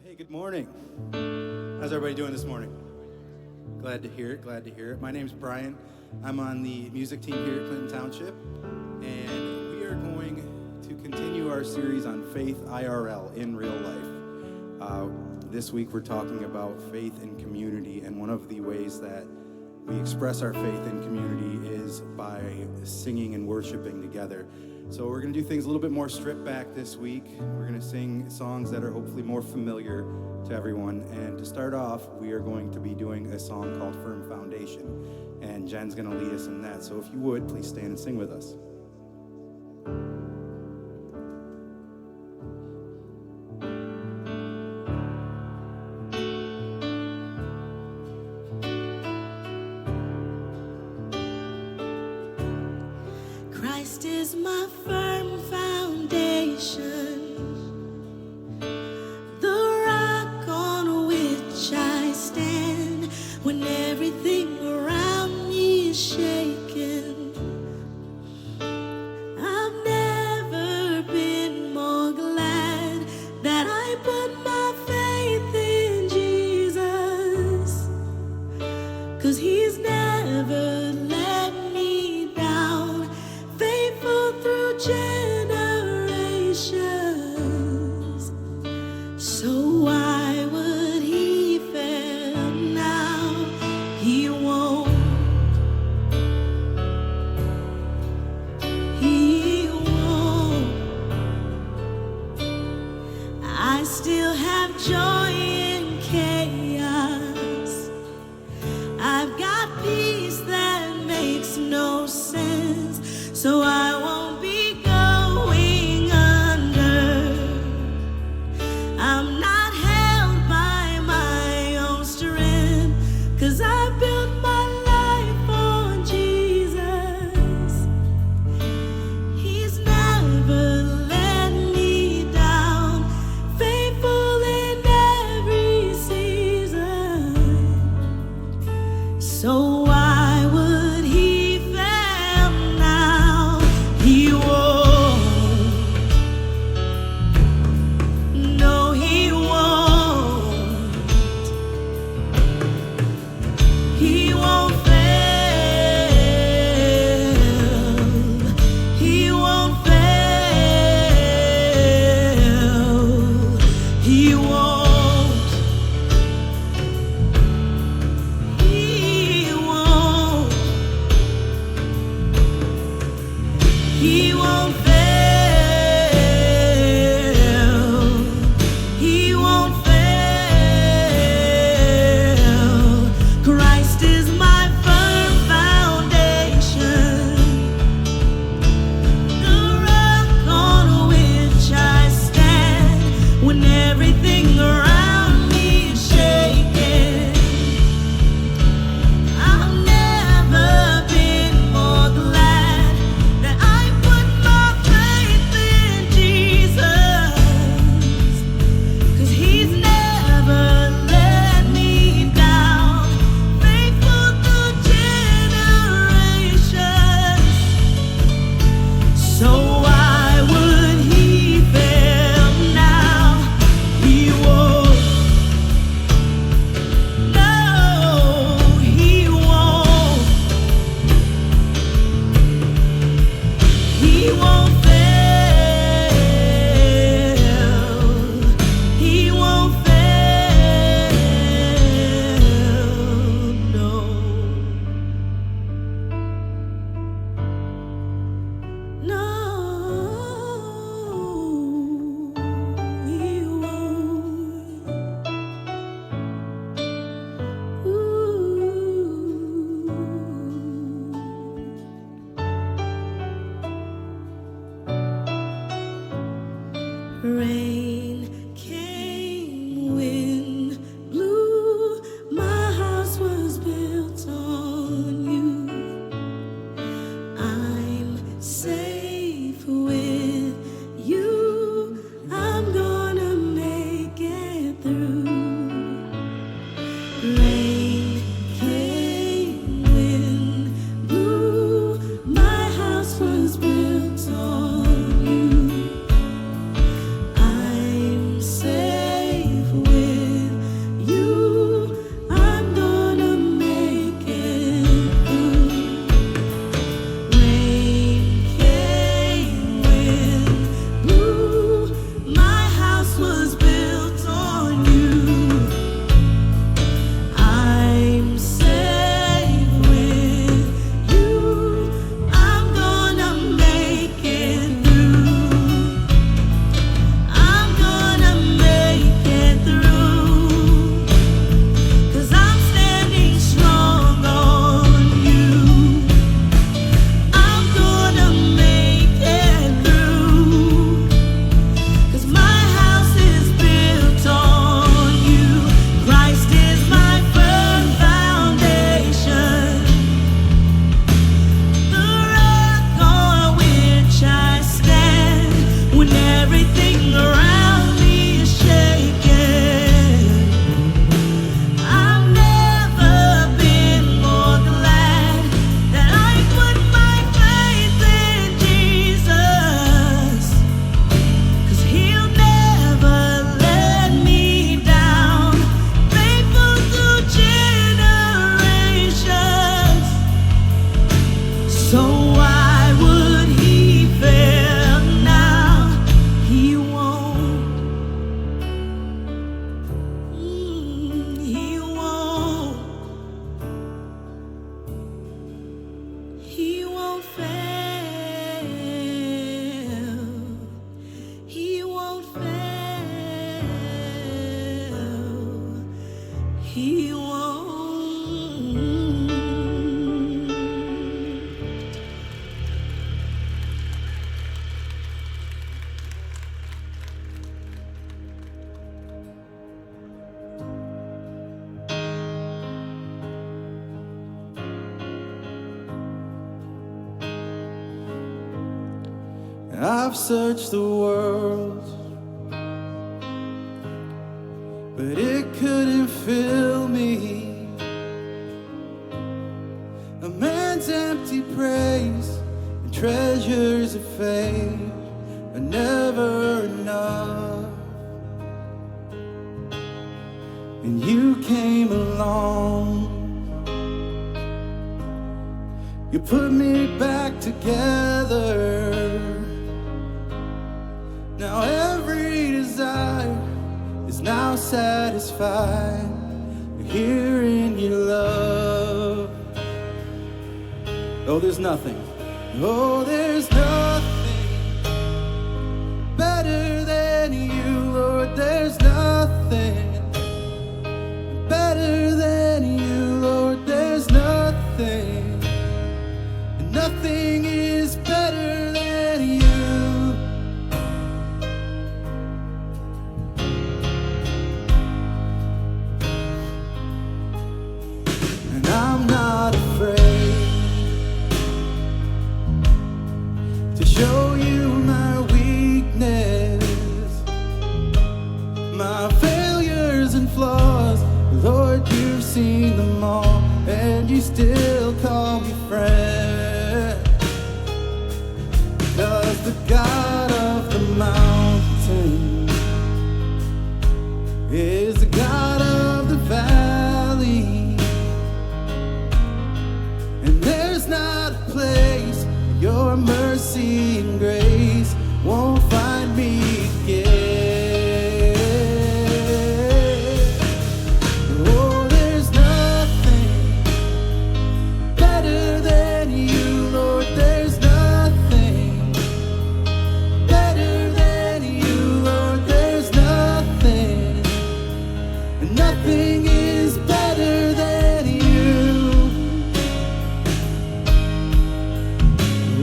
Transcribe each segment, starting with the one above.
Hey, good morning. How's everybody doing this morning? Glad to hear it, glad to hear it. My name's Brian. I'm on the music team here at Clinton Township, and we are going to continue our series on faith IRL, in real life. This week we're talking about faith in community, and one of the ways that we express our faith in community is by singing and worshiping together. So we're going to do things a little bit more stripped back this week. We're going to sing songs that are hopefully more familiar to everyone. And to start off, we are going to be doing a song called Firm Foundation. And Jen's going to lead us in that. So if you would, please stand and sing with us. Christ is my firm foundation, the rock on which I stand when everything around me is shaken. I've never been more glad that I put my faith in Jesus, 'cause He's never let me down, faithful through generations. So why would He fail now? He won't. He won't. I still have joy in chaos. I've got peace that makes no sense. So I won't be going under. I'm not held by my own strength, 'cause I built my life on Jesus. He's never let me down, faithful in every season. So why would He fail now? He won't. No, He won't. He won't fail. He won't fail. He won't. He won't. He won't fail. He won't fail. Christ is my firm foundation, the rock on which I stand when everything around me is shaking. I've never been more glad that I put my faith in Jesus, 'cause He's never let me down, faithful through generations. So why would He fail now? He won't. No, He won't. He won't fail. He won't fail. No. No, He won't. Ooh. Rain came, wind blew, my house was built on you. I'm safe with you. I'm gonna make it through. Rain came, wind blew, my house was built on you. I'm He won't. I've searched the world, but it couldn't fill me. A man's empty praise and treasures of fame are never enough. And you came along, you put me back together. Now every desire is now satisfied here in your love. Oh, there's nothing. Oh, there's nothing better than you, Lord. There's nothing better than you, Lord. There's nothing. Nothing is better than you. And I'm not afraid to show you my weakness, my failures and flaws. Lord, you've seen them all, and you still call me friend. 'Cause the God of the mountain is the God of the valley. And there's not a place your mercy and grace won't find me again. Oh, there's nothing better than you, Lord. There's nothing better than you, Lord. There's nothing. Nothing is better than you.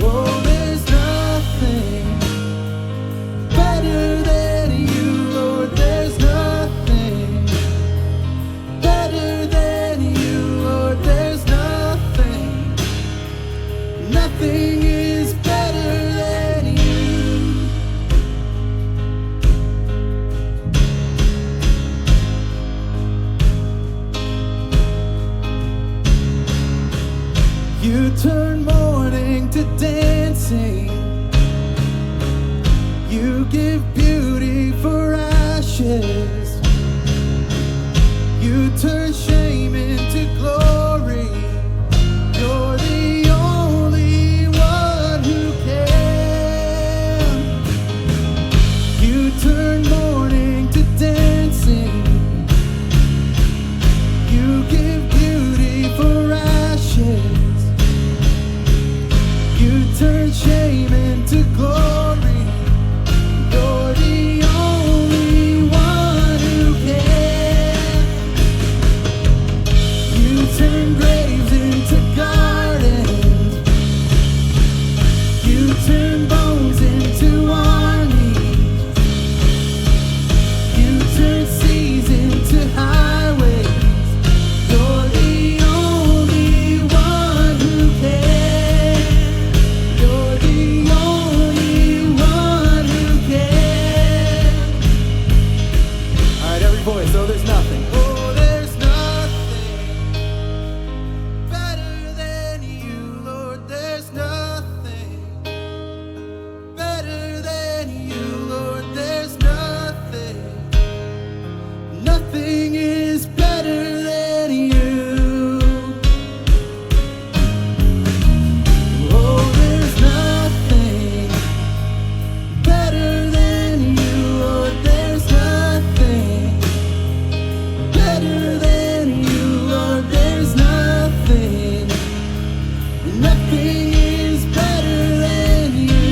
Oh, there's nothing better than you, Lord. There's nothing better than you, Lord. There's nothing. Nothing is better than you. You turn mourning to dancing. You give beauty for ashes. You turn shame into glory. You're the only one who can. You turn mourning to dancing. You give beauty for ashes. You turn shame into glory. You're the only one who can. You turn graves into gardens. You turn bones into armies. You turn seas into highways. You're the only one who can. You're the only one who can. All right, every voice. Oh, there's nothing. Oh, there's nothing better than you, Lord. There's nothing better than you, Lord. There's nothing. Nothing is better than you. Oh, there's nothing better than you, Lord. There's nothing better than you, Lord. There's nothing. Nothing is better than you.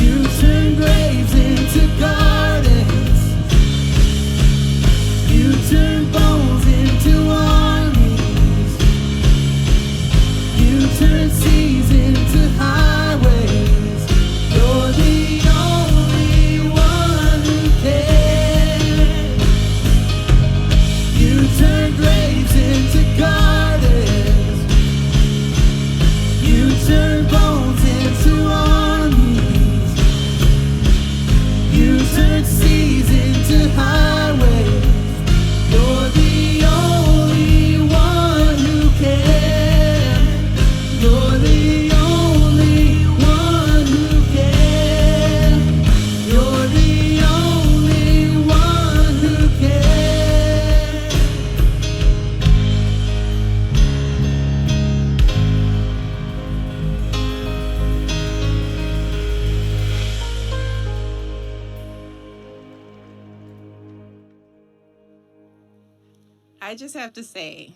You turn graves into gardens. turn bones into armies. You turn seas into highways. You're the only one who can. You turn graves into gardens. You turn bones into armies. You turn seas into highways. You're the only one who can. You're the only one who can. You're the only one who can. I just have to say,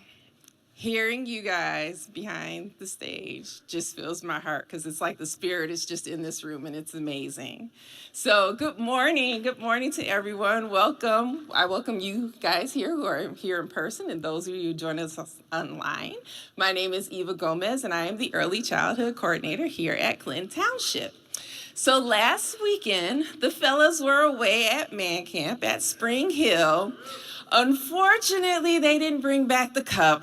hearing you guys behind the stage just fills my heart because it's like the spirit is just in this room and it's amazing. So good morning to everyone. Welcome. I welcome you guys here who are here in person and those of you who join us online. My name is Eva Gomez and I am the Early Childhood Coordinator here at Clinton Township. So last weekend, the fellas were away at Man Camp at Spring Hill. Unfortunately, they didn't bring back the cup.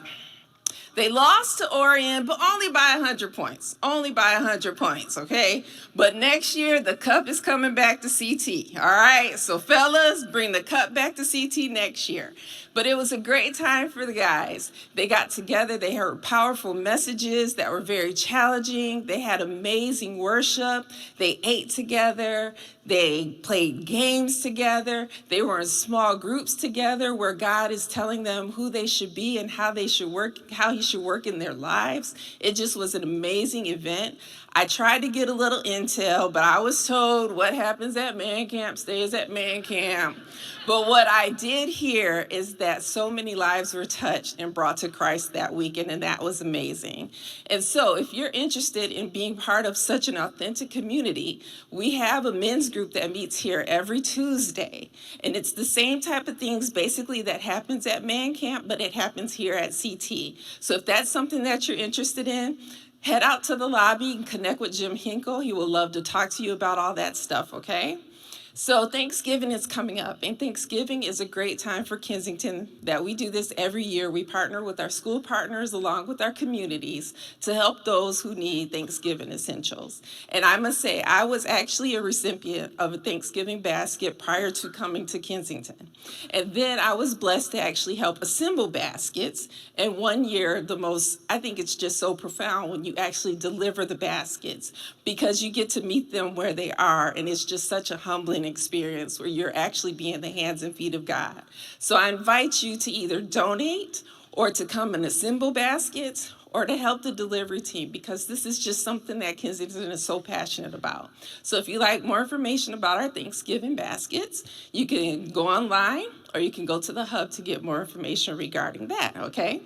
They lost to Orion, but only by 100 points. Only by 100 points, okay? But next year, the cup is coming back to CT, all right? So fellas, bring the cup back to CT next year. But it was a great time for the guys. They got together, they heard powerful messages that were very challenging. They had amazing worship. They ate together. They played games together. They were in small groups together where God is telling them who they should be and how they should work, how he should work in their lives. It just was an amazing event. I tried to get a little intel, but I was told what happens at Man Camp stays at Man Camp. But what I did hear is that so many lives were touched and brought to Christ that weekend, and that was amazing. And so if you're interested in being part of such an authentic community, we have a men's group that meets here every Tuesday. And it's the same type of things basically that happens at Man Camp, but it happens here at CT. So if that's something that you're interested in, head out to the lobby and connect with Jim Hinkle. He will love to talk to you about all that stuff, okay? So Thanksgiving is coming up, and Thanksgiving is a great time for Kensington that we do this every year. We partner with our school partners along with our communities to help those who need Thanksgiving essentials. And I must say, I was actually a recipient of a Thanksgiving basket prior to coming to Kensington. And then I was blessed to actually help assemble baskets. And one year, I think it's just so profound when you actually deliver the baskets because you get to meet them where they are. And it's just such a humbling experience where you're actually being the hands and feet of God. So I invite you to either donate or to come and assemble baskets or to help the delivery team because this is just something that Kensington is so passionate about. So if you'd like more information about our Thanksgiving baskets, you can go online or you can go to the hub to get more information regarding that, okay?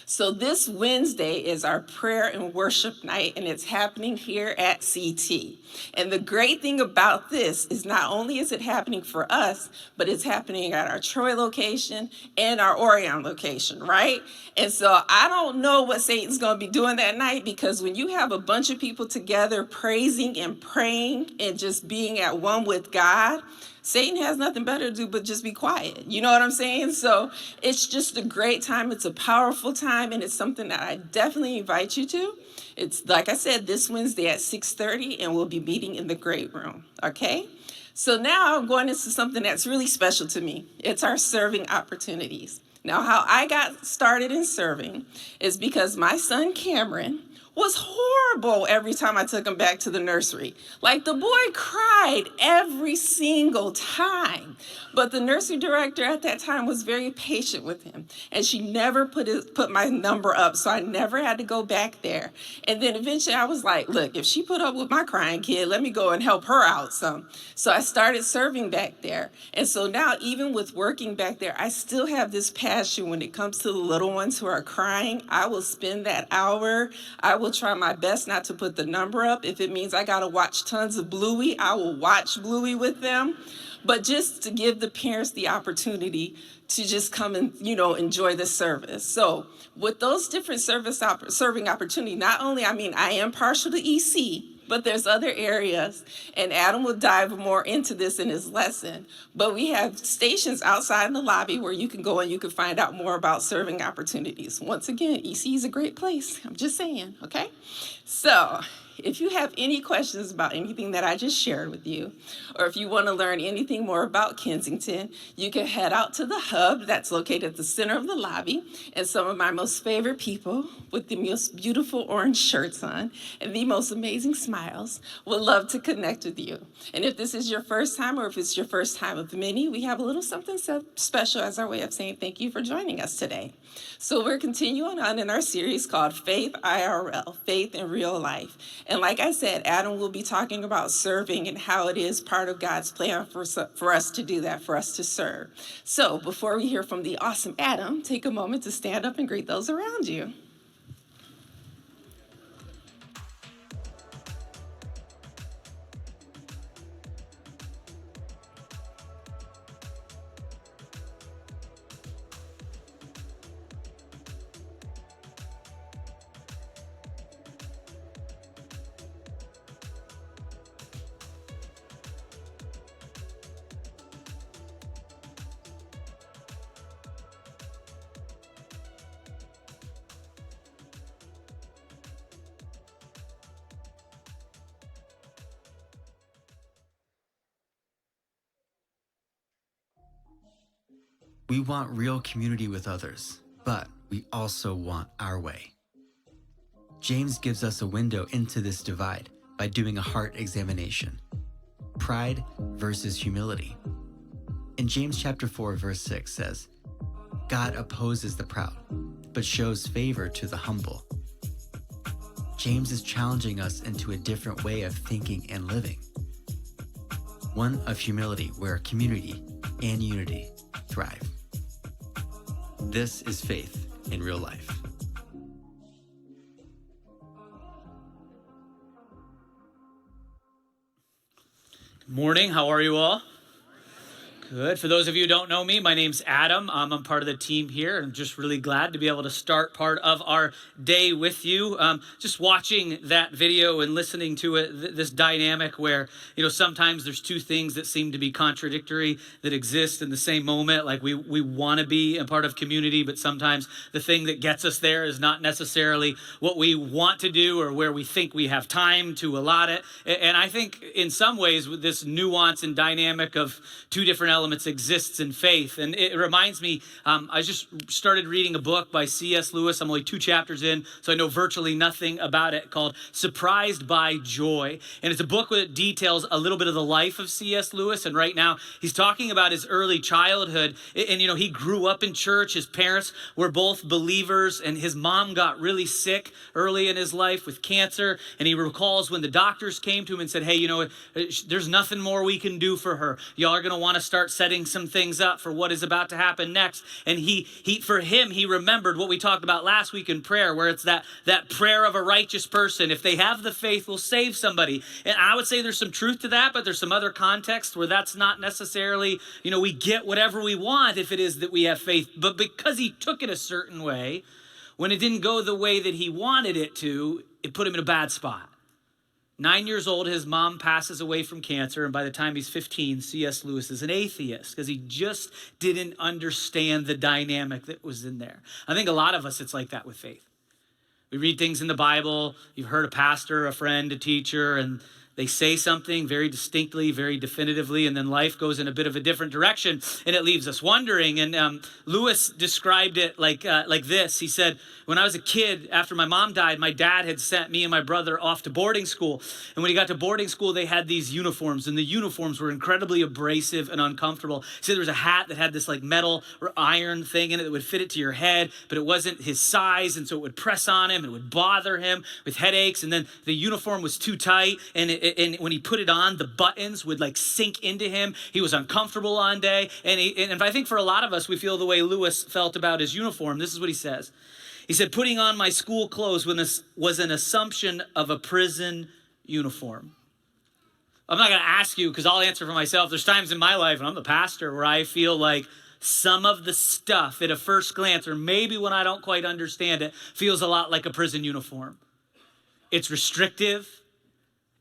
So this Wednesday is our prayer and worship night, and it's happening here at CT. And the great thing about this is not only is it happening for us, but it's happening at our Troy location and our Orion location, right? And so I don't know what Satan's going to be doing that night because when you have a bunch of people together praising and praying and just being at one with God, Satan has nothing better to do but just be quiet. You know what I'm saying? So it's just a great time. It's a powerful time, and it's something that I definitely invite you to. It's, like I said, this Wednesday at 6:30, and we'll be meeting in the great room, okay? So now I'm going into something that's really special to me. It's our serving opportunities. Now, how I got started in serving is because my son Cameron was horrible every time I took him back to the nursery. Like, the boy cried every single time. But the nursery director at that time was very patient with him, and she never put my number up, so I never had to go back there. And then eventually I was like, look, if she put up with my crying kid, let me go and help her out some. So I started serving back there. And so now, even with working back there, I still have this passion when it comes to the little ones who are crying. I will spend that hour. I will try my best not to put the number up. If it means I got to watch tons of Bluey, I will watch Bluey with them. But just to give the parents the opportunity to just come and, enjoy the service. So with those different serving opportunity, not only, I am partial to EC, but there's other areas, and Adam will dive more into this in his lesson. But we have stations outside in the lobby where you can go and you can find out more about serving opportunities. Once again, EC is a great place. I'm just saying, okay? So if you have any questions about anything that I just shared with you, or if you want to learn anything more about Kensington, you can head out to the hub that's located at the center of the lobby, and some of my most favorite people with the most beautiful orange shirts on and the most amazing smiles would love to connect with you. And if this is your first time, or if it's your first time of many, we have a little something special as our way of saying thank you for joining us today. So we're continuing on in our series called Faith IRL, Faith in Real Life. And like I said, Adam will be talking about serving and how it is part of God's plan for us to do that, for us to serve. So before we hear from the awesome Adam, take a moment to stand up and greet those around you. We want real community with others, but we also want our way. James gives us a window into this divide by doing a heart examination. Pride versus humility. In James chapter 4, verse 6 says, God opposes the proud, but shows favor to the humble. James is challenging us into a different way of thinking and living. One of humility where community and unity thrive. This is faith in real life. Good morning. How are you all? Good. For those of you who don't know me, my name's Adam. I'm part of the team here. I'm just really glad to be able to start part of our day with you. Just watching that video and listening to it, this dynamic where, sometimes there's two things that seem to be contradictory that exist in the same moment. Like we want to be a part of community, but sometimes the thing that gets us there is not necessarily what we want to do or where we think we have time to allot it. And I think in some ways with this nuance and dynamic of two different elements exists in faith. And it reminds me, I just started reading a book by C.S. Lewis. I'm only 2 chapters in, so I know virtually nothing about it, called Surprised by Joy. And it's a book that details a little bit of the life of C.S. Lewis. And right now he's talking about his early childhood. And, he grew up in church. His parents were both believers, and his mom got really sick early in his life with cancer. And he recalls when the doctors came to him and said, hey, there's nothing more we can do for her. Y'all are going to want to start setting some things up for what is about to happen next. And he remembered what we talked about last week in prayer, where it's that prayer of a righteous person. If they have the faith, will save somebody. And I would say there's some truth to that, but there's some other context where that's not necessarily, we get whatever we want if it is that we have faith. But because he took it a certain way, when it didn't go the way that he wanted it to, it put him in a bad spot. 9 years old, his mom passes away from cancer, and by the time he's 15, C.S. Lewis is an atheist because he just didn't understand the dynamic that was in there. I think a lot of us, it's like that with faith. We read things in the Bible, you've heard a pastor, a friend, a teacher, and they say something very distinctly, very definitively, and then life goes in a bit of a different direction, and it leaves us wondering. And Lewis described it like this. He said, when I was a kid, after my mom died, my dad had sent me and my brother off to boarding school. And when he got to boarding school, they had these uniforms, and the uniforms were incredibly abrasive and uncomfortable. He said there was a hat that had this metal or iron thing in it that would fit it to your head, but it wasn't his size, and so it would press on him, and it would bother him with headaches. And then the uniform was too tight, and when he put it on, the buttons would sink into him. He was uncomfortable on day. And I think for a lot of us, we feel the way Lewis felt about his uniform. This is what he says. He said, putting on my school clothes was an assumption of a prison uniform. I'm not going to ask you because I'll answer for myself. There's times in my life, and I'm the pastor, where I feel like some of the stuff at a first glance, or maybe when I don't quite understand it, feels a lot like a prison uniform. It's restrictive.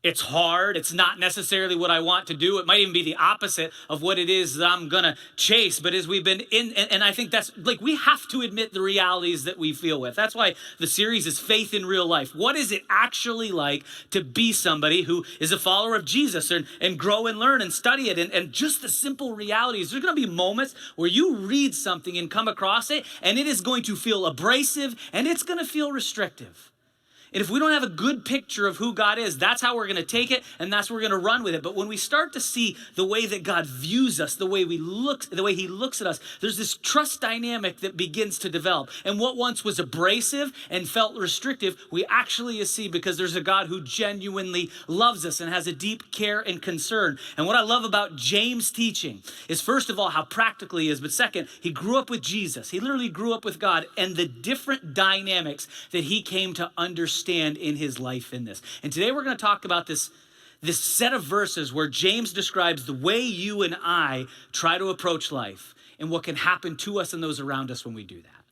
It's hard. It's not necessarily what I want to do. It might even be the opposite of what it is that I'm going to chase. But as we've been in, and I think that's like, we have to admit the realities that we feel with. That's why the series is Faith in Real Life. What is it actually like to be somebody who is a follower of Jesus and grow and learn and study it? And just the simple realities. There's going to be moments where you read something and come across it, and it is going to feel abrasive and it's going to feel restrictive. And if we don't have a good picture of who God is, that's how we're going to take it, and that's where we're going to run with it. But when we start to see the way that God views us, the way He looks at us, there's this trust dynamic that begins to develop. And what once was abrasive and felt restrictive, we actually see because there's a God who genuinely loves us and has a deep care and concern. And what I love about James' teaching is, first of all, how practical he is, but second, he grew up with Jesus. He literally grew up with God and the different dynamics that he came to understand in his life in this. And today we're going to talk about this set of verses where James describes the way you and I try to approach life and what can happen to us and those around us when we do that.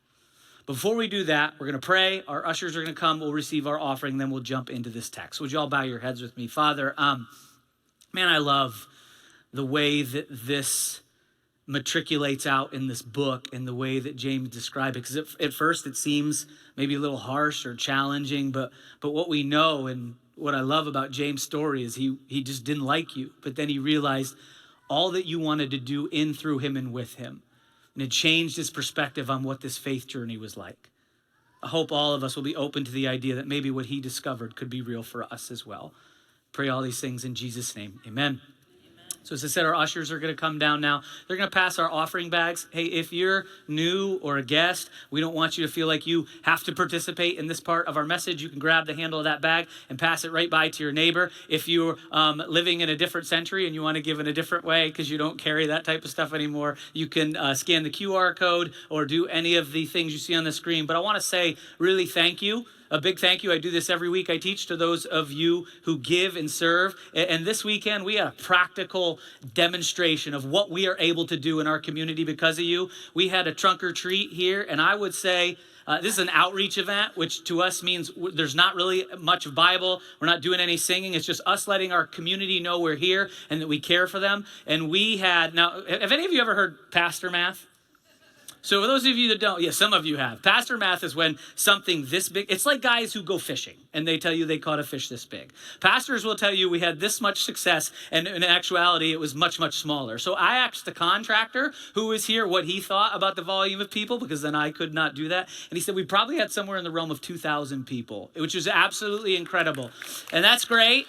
Before we do that, we're going to pray. Our ushers are going to come. We'll receive our offering. Then we'll jump into this text. Would you all bow your heads with me? Father, man, I love the way that this matriculates out in this book and the way that James described it. Because at first it seems maybe a little harsh or challenging, but what we know and what I love about James' story is he just didn't like you, but then he realized all that you wanted to do in, through him, and with him. And it changed his perspective on what this faith journey was like. I hope all of us will be open to the idea that maybe what he discovered could be real for us as well. Pray all these things in Jesus' name. Amen. So as I said, our ushers are going to come down now. They're going to pass our offering bags. Hey, if you're new or a guest, we don't want you to feel like you have to participate in this part of our message. You can grab the handle of that bag and pass it right by to your neighbor. If you're living in a different century and you want to give in a different way because you don't carry that type of stuff anymore, you can scan the QR code or do any of the things you see on the screen. But I want to say really thank you. A big thank you. I do this every week. I teach to those of you who give and serve. And this weekend, we had a practical demonstration of what we are able to do in our community because of you. We had a trunk or treat here, and I would say this is an outreach event, which to us means there's not really much of Bible. We're not doing any singing. It's just us letting our community know we're here and that we care for them. And we had, now, have any of you ever heard pastor math? So for those of you that don't, yeah, some of you have. Pastor math is when something this big, it's like guys who go fishing and they tell you they caught a fish this big. Pastors will tell you we had this much success and in actuality it was much, much smaller. So I asked the contractor who was here what he thought about the volume of people because then I could not do that. And he said we probably had somewhere in the realm of 2,000 people, which is absolutely incredible. And that's great.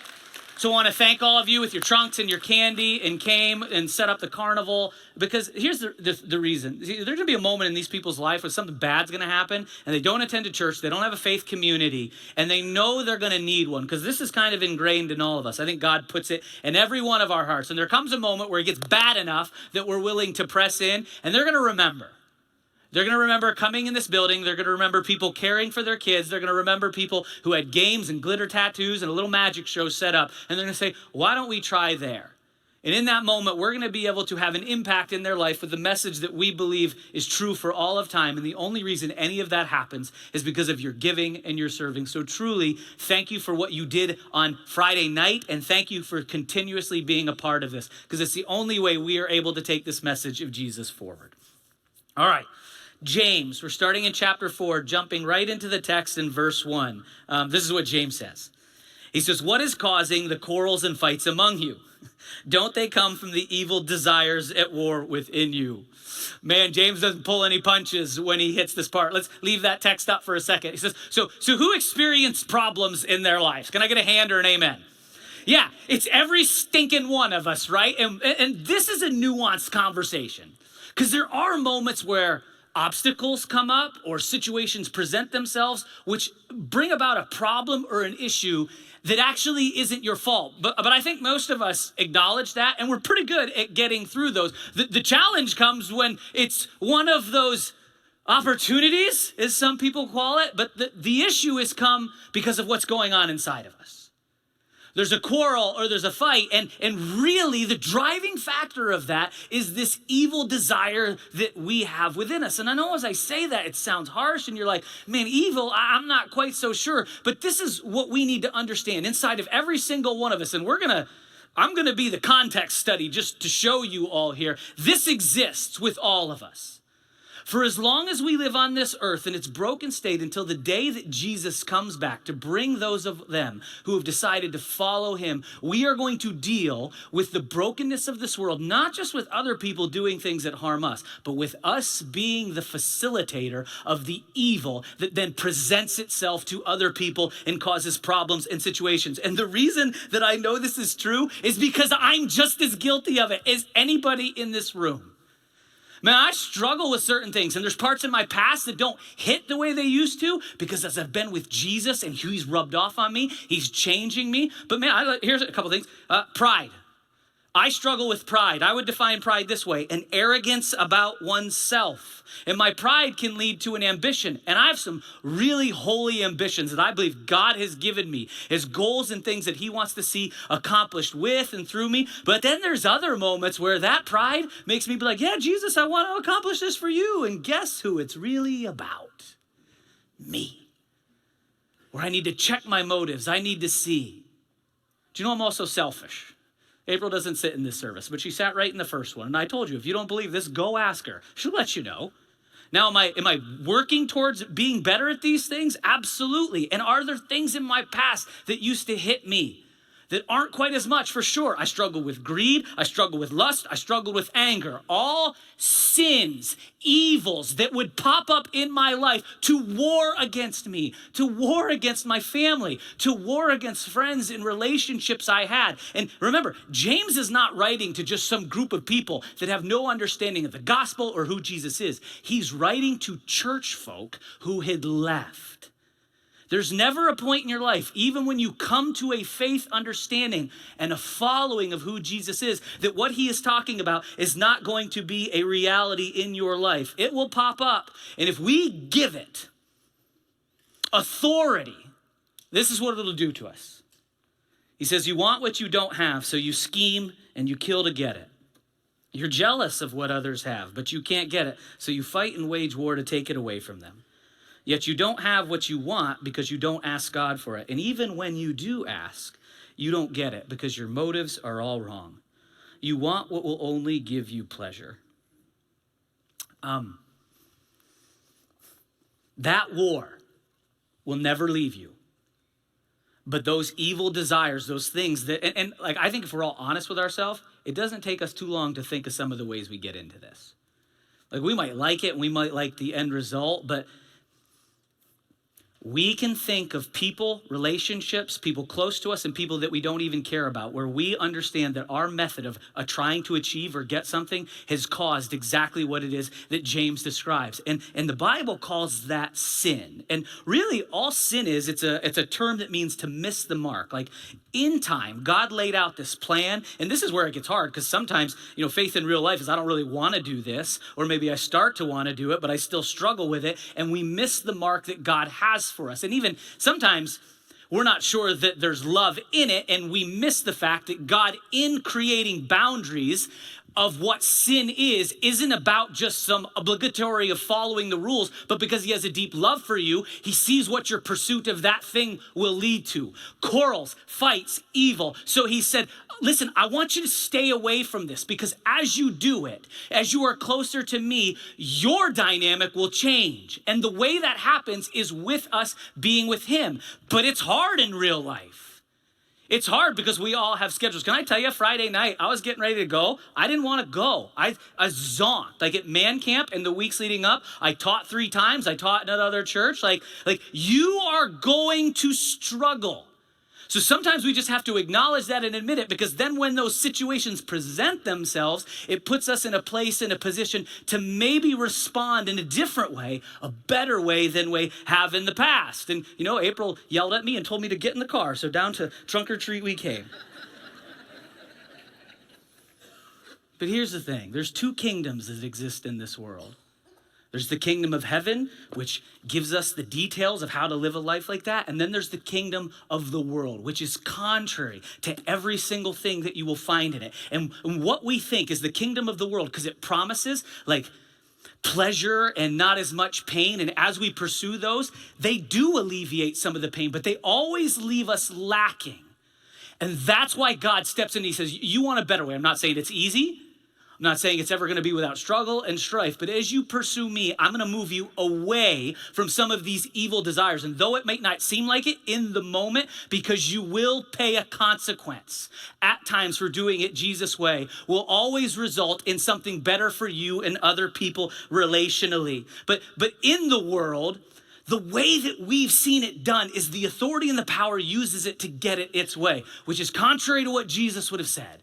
So I want to thank all of you with your trunks and your candy and came and set up the carnival because here's the reason. There's going to be a moment in these people's life where something bad's going to happen and they don't attend a church, they don't have a faith community, and they know they're going to need one because this is kind of ingrained in all of us. I think God puts it in every one of our hearts. And there comes a moment where it gets bad enough that we're willing to press in, and they're going to remember. They're going to remember coming in this building. They're going to remember people caring for their kids. They're going to remember people who had games and glitter tattoos and a little magic show set up. And they're going to say, why don't we try there? And in that moment, we're going to be able to have an impact in their life with the message that we believe is true for all of time. And the only reason any of that happens is because of your giving and your serving. So truly, thank you for what you did on Friday night. And thank you for continuously being a part of this because it's the only way we are able to take this message of Jesus forward. All right. James, we're starting in chapter 4, jumping right into the text in verse 1. This is what James says. He says, what is causing the quarrels and fights among you? Don't they come from the evil desires at war within you? Man, James doesn't pull any punches when he hits this part. Let's leave that text up for a second. He says, so who experienced problems in their lives? Can I get a hand or an amen? Yeah, it's every stinking one of us, right? And this is a nuanced conversation because there are moments where obstacles come up or situations present themselves which bring about a problem or an issue that actually isn't your fault. But I think most of us acknowledge that and we're pretty good at getting through those. The challenge comes when it's one of those opportunities, as some people call it, but the issue has come because of what's going on inside of us. There's a quarrel or there's a fight, and really the driving factor of that is this evil desire that we have within us. And I know as I say that, it sounds harsh, and you're like, man, evil, I'm not quite so sure. But this is what we need to understand inside of every single one of us. And I'm gonna be the context study just to show you all here. This exists with all of us. For as long as we live on this earth in its broken state until the day that Jesus comes back to bring those of them who have decided to follow him, we are going to deal with the brokenness of this world, not just with other people doing things that harm us, but with us being the facilitator of the evil that then presents itself to other people and causes problems and situations. And the reason that I know this is true is because I'm just as guilty of it as anybody in this room. Man, I struggle with certain things, and there's parts in my past that don't hit the way they used to because as I've been with Jesus and he's rubbed off on me, he's changing me. But man, here's a couple things. Pride. I struggle with pride. I would define pride this way: an arrogance about oneself. And my pride can lead to an ambition. And I have some really holy ambitions that I believe God has given me as goals and things that he wants to see accomplished with and through me. But then there's other moments where that pride makes me be like, yeah, Jesus, I want to accomplish this for you. And guess who it's really about? Me. Where I need to check my motives. I need to see. Do you know I'm also selfish? April doesn't sit in this service, but she sat right in the first one. And I told you, if you don't believe this, go ask her. She'll let you know. Now, am I working towards being better at these things? Absolutely. And are there things in my past that used to hit me that aren't quite as much? For sure. I struggle with greed. I struggle with lust. I struggle with anger. All sins, evils that would pop up in my life to war against me, to war against my family, to war against friends and relationships I had. And remember, James is not writing to just some group of people that have no understanding of the gospel or who Jesus is. He's writing to church folk who had left. There's never a point in your life, even when you come to a faith understanding and a following of who Jesus is, that what he is talking about is not going to be a reality in your life. It will pop up. And if we give it authority, this is what it'll do to us. He says, you want what you don't have, so you scheme and you kill to get it. You're jealous of what others have, but you can't get it, so you fight and wage war to take it away from them. Yet you don't have what you want because you don't ask God for it. And even when you do ask, you don't get it because your motives are all wrong. You want what will only give you pleasure. That war will never leave you. But those evil desires, those things that, and like I think if we're all honest with ourselves, it doesn't take us too long to think of some of the ways we get into this. Like we might like it and we might like the end result, but we can think of people, relationships, people close to us, and people that we don't even care about, where we understand that our method of trying to achieve or get something has caused exactly what it is that James describes. And the Bible calls that sin. And really all sin is, it's a term that means to miss the mark. Like in time, God laid out this plan, and this is where it gets hard, because sometimes, faith in real life is I don't really want to do this, or maybe I start to want to do it, but I still struggle with it, and we miss the mark that God has for us. And even sometimes we're not sure that there's love in it, and we miss the fact that God, in creating boundaries of what sin is, isn't about just some obligatory of following the rules, but because he has a deep love for you, he sees what your pursuit of that thing will lead to. Quarrels, fights, evil. So he said, listen, I want you to stay away from this, because as you do it, as you are closer to me, your dynamic will change. And the way that happens is with us being with him. But it's hard in real life. It's hard because we all have schedules. Can I tell you, Friday night, I was getting ready to go. I didn't want to go. I zonked. Like at man camp in the weeks leading up, I taught 3 times. I taught in another church. Like you are going to struggle. So sometimes we just have to acknowledge that and admit it, because then when those situations present themselves, it puts us in a place, in a position to maybe respond in a different way, a better way than we have in the past. And, April yelled at me and told me to get in the car. So down to Trunk or Treat we came. But here's the thing. There's 2 kingdoms that exist in this world. There's the kingdom of heaven, which gives us the details of how to live a life like that. And then there's the kingdom of the world, which is contrary to every single thing that you will find in it. And what we think is the kingdom of the world, because it promises like pleasure and not as much pain. And as we pursue those, they do alleviate some of the pain, but they always leave us lacking. And that's why God steps in and he says, you want a better way. I'm not saying it's easy. I'm not saying it's ever going to be without struggle and strife, but as you pursue me, I'm going to move you away from some of these evil desires. And though it may not seem like it in the moment, because you will pay a consequence at times for doing it Jesus' way, will always result in something better for you and other people relationally. But in the world, the way that we've seen it done is the authority and the power uses it to get it its way, which is contrary to what Jesus would have said.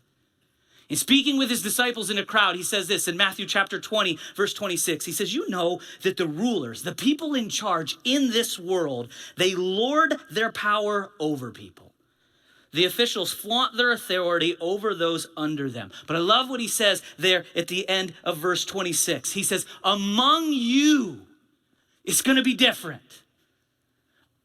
In speaking with his disciples in a crowd, he says this in Matthew chapter 20, verse 26. He says, you know that the rulers, the people in charge in this world, they lord their power over people. The officials flaunt their authority over those under them. But I love what he says there at the end of verse 26. He says, among you, it's going to be different.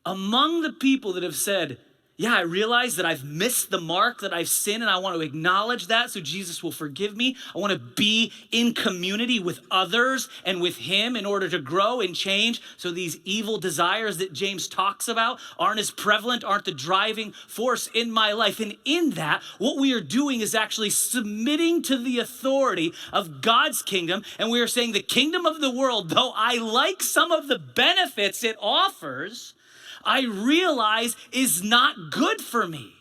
Among the people that have said, yeah, I realize that I've missed the mark, that I've sinned, and I want to acknowledge that so Jesus will forgive me. I want to be in community with others and with him in order to grow and change so these evil desires that James talks about aren't as prevalent, aren't the driving force in my life. And in that, what we are doing is actually submitting to the authority of God's kingdom. And we are saying the kingdom of the world, though I like some of the benefits it offers, I realize is not good for me.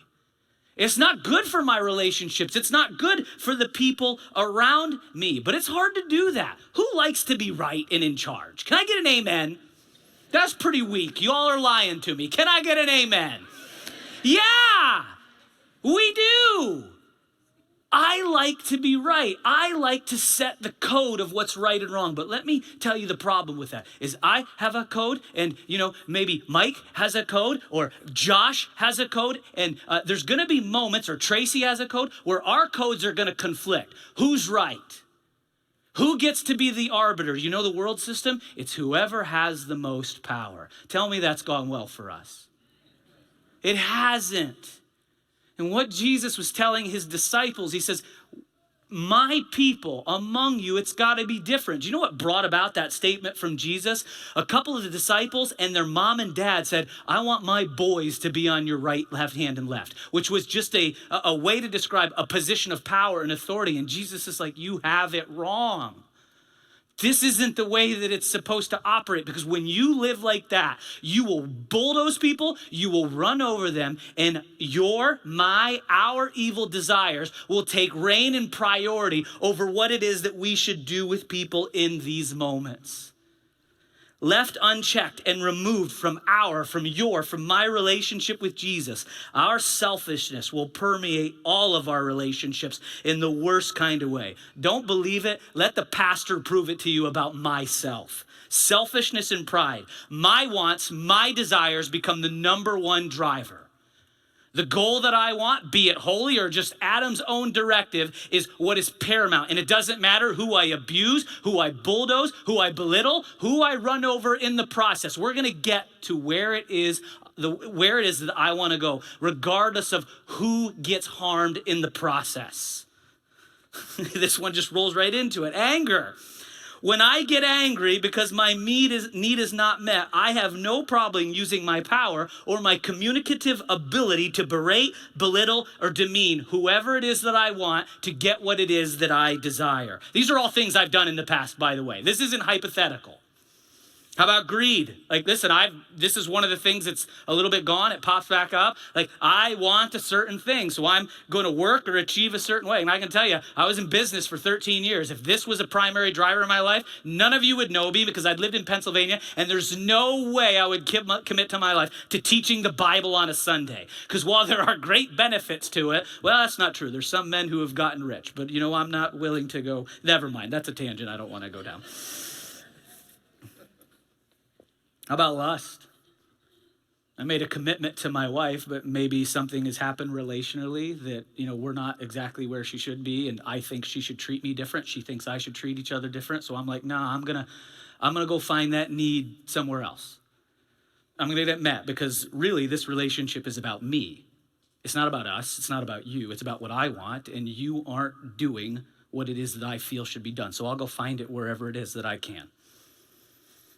It's not good for my relationships. It's not good for the people around me. But it's hard to do that. Who likes to be right and in charge? Can I get an amen? That's pretty weak. You all are lying to me. Can I get an amen? Yeah, we do. I like to be right. I like to set the code of what's right and wrong. But let me tell you the problem with that is I have a code and, maybe Mike has a code or Josh has a code. And there's going to be moments, or Tracy has a code, where our codes are going to conflict. Who's right? Who gets to be the arbiter? You know the world system? It's whoever has the most power. Tell me that's gone well for us. It hasn't. And what Jesus was telling his disciples, he says, my people among you, it's got to be different. Do you know what brought about that statement from Jesus? A couple of the disciples and their mom and dad said, I want my boys to be on your right, left hand, and left, which was just a way to describe a position of power and authority. And Jesus is like, you have it wrong. This isn't the way that it's supposed to operate, because when you live like that, you will bulldoze people, you will run over them, and our evil desires will take reign and priority over what it is that we should do with people in these moments. Left unchecked and removed from my relationship with Jesus, our selfishness will permeate all of our relationships in the worst kind of way. Don't believe it? Let the pastor prove it to you about myself. Selfishness and pride. My wants, my desires become the number one driver. The goal that I want, be it holy or just Adam's own directive, is what is paramount. And it doesn't matter who I abuse, who I bulldoze, who I belittle, who I run over in the process. We're going to get to where it is that I want to go, regardless of who gets harmed in the process. This one just rolls right into it. Anger. When I get angry because my need is not met, I have no problem using my power or my communicative ability to berate, belittle, or demean whoever it is that I want to get what it is that I desire. These are all things I've done in the past, by the way. This isn't hypothetical. How about greed? Like, listen, this is one of the things that's a little bit gone. It pops back up. Like, I want a certain thing, so I'm going to work or achieve a certain way. And I can tell you, I was in business for 13 years. If this was a primary driver in my life, none of you would know me because I'd lived in Pennsylvania, and there's no way I would commit to my life to teaching the Bible on a Sunday. Because while there are great benefits to it, well, that's not true. There's some men who have gotten rich, but I'm not willing to go. Never mind. That's a tangent I don't want to go down. How about lust? I made a commitment to my wife, but maybe something has happened relationally that, we're not exactly where she should be, and I think she should treat me different. She thinks I should treat each other different. So I'm like, nah, I'm I'm going to go find that need somewhere else. I'm going to get it met because really this relationship is about me. It's not about us. It's not about you. It's about what I want, and you aren't doing what it is that I feel should be done. So I'll go find it wherever it is that I can.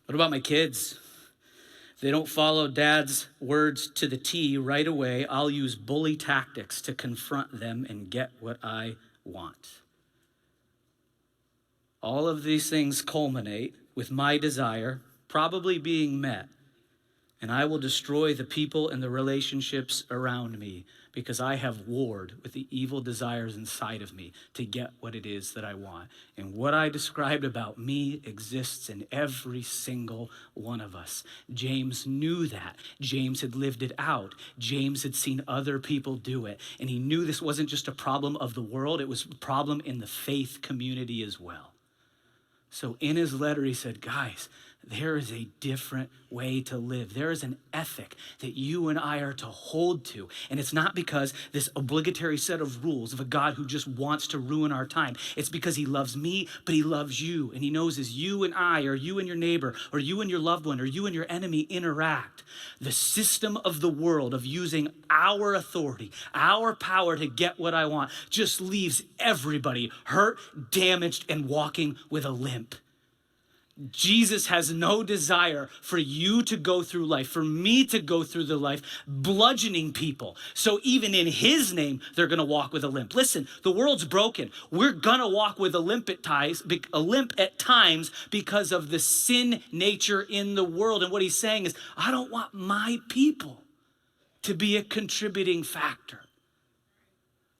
What about my kids? If they don't follow dad's words to the T right away, I'll use bully tactics to confront them and get what I want. All of these things culminate with my desire probably being met, and I will destroy the people and the relationships around me because I have warred with the evil desires inside of me to get what it is that I want. And what I described about me exists in every single one of us. James knew that. James had lived it out. James had seen other people do it. And he knew this wasn't just a problem of the world, it was a problem in the faith community as well. So in his letter, he said, guys, there is a different way to live. There is an ethic that you and I are to hold to. And it's not because this obligatory set of rules of a God who just wants to ruin our time. It's because he loves me, but he loves you. And he knows as you and I, or you and your neighbor, or you and your loved one, or you and your enemy interact, the system of the world of using our authority, our power to get what I want, just leaves everybody hurt, damaged, and walking with a limp. Jesus has no desire for you to go through life, for me to go through the life, bludgeoning people. So even in his name, they're going to walk with a limp. Listen, the world's broken. We're going to walk with a limp at times because of the sin nature in the world. And what he's saying is, I don't want my people to be a contributing factor.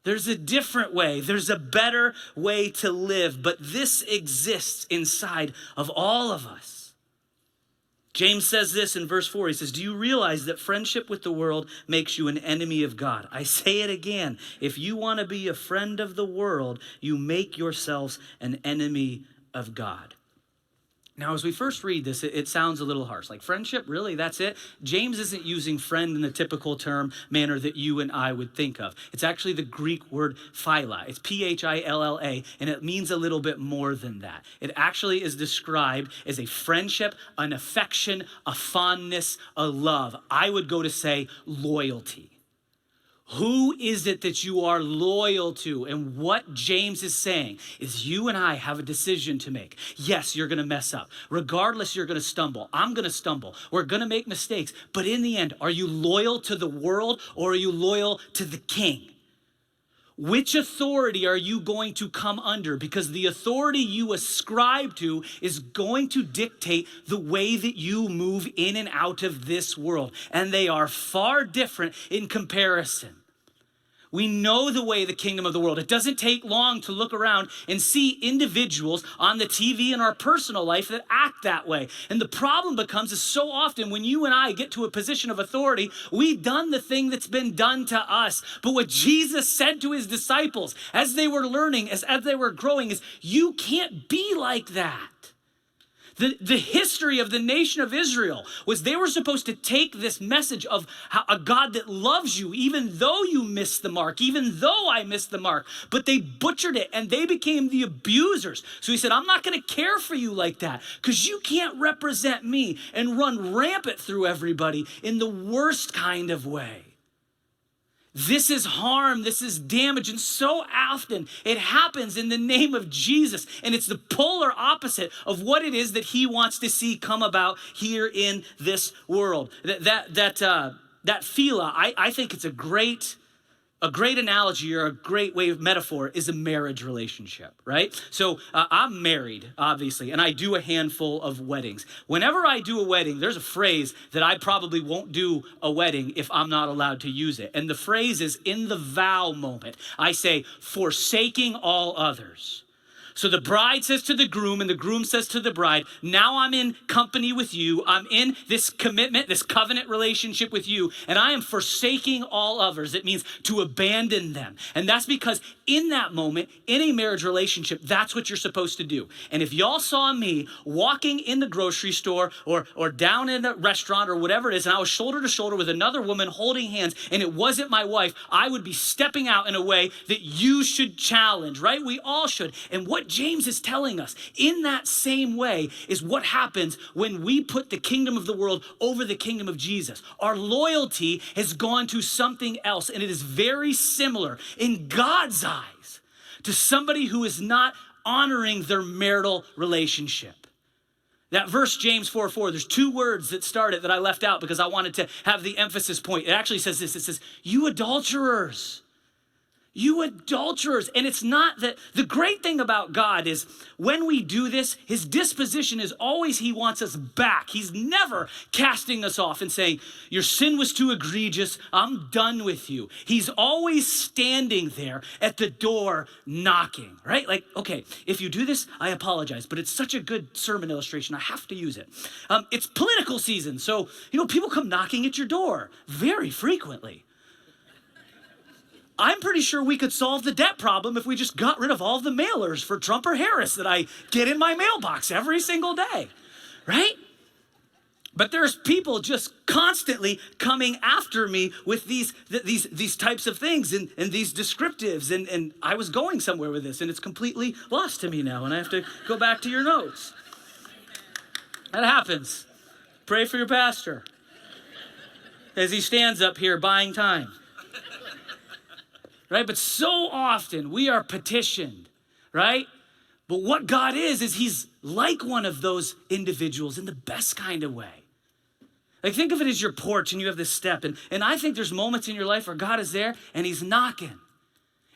There's a different way. There's a better way to live, but this exists inside of all of us. James says this in verse 4. He says, do you realize that friendship with the world makes you an enemy of God? I say it again. If you want to be a friend of the world, you make yourselves an enemy of God. Now, as we first read this, it sounds a little harsh. Like friendship, really, that's it? James isn't using friend in the typical term manner that you and I would think of. It's actually the Greek word phila. It's Philla, and it means a little bit more than that. It actually is described as a friendship, an affection, a fondness, a love. I would go to say loyalty. Who is it that you are loyal to? And what James is saying is you and I have a decision to make. Yes, you're going to mess up. Regardless, you're going to stumble. I'm going to stumble. We're going to make mistakes. But in the end, are you loyal to the world or are you loyal to the king? Which authority are you going to come under? Because the authority you ascribe to is going to dictate the way that you move in and out of this world. And they are far different in comparison. We know the way, the kingdom of the world. It doesn't take long to look around and see individuals on the TV in our personal life that act that way. And the problem becomes is so often when you and I get to a position of authority, we've done the thing that's been done to us. But what Jesus said to his disciples as they were learning, as they were growing, is you can't be like that. The history of the nation of Israel was they were supposed to take this message of a God that loves you, even though you missed the mark, even though I missed the mark, but they butchered it and they became the abusers. So he said, I'm not going to care for you like that because you can't represent me and run rampant through everybody in the worst kind of way. This is harm, this is damage, and so often it happens in the name of Jesus, and it's the polar opposite of what it is that he wants to see come about here in this world. That phila, I think it's a great analogy or a great way of metaphor is a marriage relationship, right? So I'm married, obviously, and I do a handful of weddings. Whenever I do a wedding, there's a phrase that I probably won't do a wedding if I'm not allowed to use it. And the phrase is in the vow moment. I say, forsaking all others. So the bride says to the groom and the groom says to the bride, now I'm in company with you. I'm in this commitment, this covenant relationship with you, and I am forsaking all others. It means to abandon them. And that's because in that moment, in a marriage relationship, that's what you're supposed to do. And if y'all saw me walking in the grocery store or down in a restaurant or whatever it is, and I was shoulder to shoulder with another woman holding hands, and it wasn't my wife, I would be stepping out in a way that you should challenge, right? We all should. And what what James is telling us, in that same way, is what happens when we put the kingdom of the world over the kingdom of Jesus. Our loyalty has gone to something else, and it is very similar in God's eyes to somebody who is not honoring their marital relationship. That verse, James 4:4, there's two words that start it that I left out because I wanted to have the emphasis point. It actually says this, it says, you adulterers. You adulterers. And it's not that, the great thing about God is when we do this, his disposition is always he wants us back. He's never casting us off and saying, your sin was too egregious, I'm done with you. He's always standing there at the door knocking, right? Like, okay, if you do this, I apologize, but it's such a good sermon illustration, I have to use it. It's political season, so, people come knocking at your door very frequently. I'm pretty sure we could solve the debt problem if we just got rid of all the mailers for Trump or Harris that I get in my mailbox every single day, right? But there's people just constantly coming after me with these types of things and these descriptives. And I was going somewhere with this, and it's completely lost to me now, and I have to go back to your notes. That happens. Pray for your pastor as he stands up here buying time. Right? But so often we are petitioned, right? But what God is he's like one of those individuals in the best kind of way. Like think of it as your porch and you have this step. And I think there's moments in your life where God is there and he's knocking.